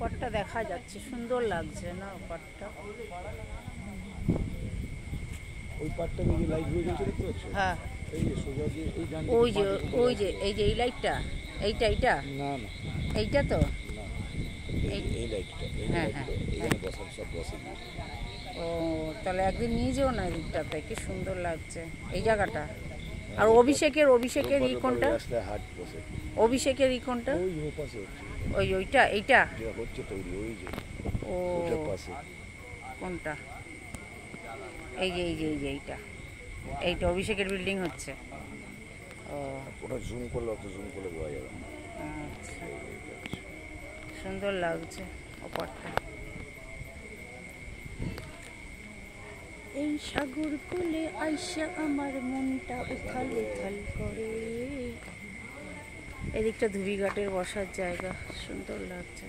পাড়টা দেখা যাচ্ছে, সুন্দর লাগছে না পাড়টা? ওই পাড়টা যে লাইট হয়ে গেছে দেখতে পাচ্ছ? হ্যাঁ, এই যে সোজা যে এই ডান ওই যে দিকে ওই যে এই যে এই লাইটটা, এইটা না না এইটা তো না, এই, এই লাইটটা, এই হ্যাঁ হ্যাঁ লাইটটা হ্যাঁ। এখানে বসার সব বসে গিয়ে। ও, তাহলে একদিন নিয়ে যেও না দিকটাতে, কি সুন্দর লাগছে এই জায়গাটা। আর অভিষেকের ই কোনটা? রাস্তায় হাট বসে। অভিষেকের ই কোনটা? ওই ও পাশে হচ্ছে, ওইটা এইটা? যেটা হচ্ছে তৈরি ওই যে ও, ওটার পাশে। কোনটা? এই যে এইটা, এইটা অভিষেকের বিল্ডিং হচ্ছে। ও ওটা জুম করলে অত জুম করলে বোঝা যাবে না। আচ্ছা, সুন্দর লাগছে ওপারটা। এই সাগর কোলে আইসা আমার মনটা উথাল উথাল করে। এদিকটা ধুবিঘাটের বসার জায়গা, সুন্দর লাগছে।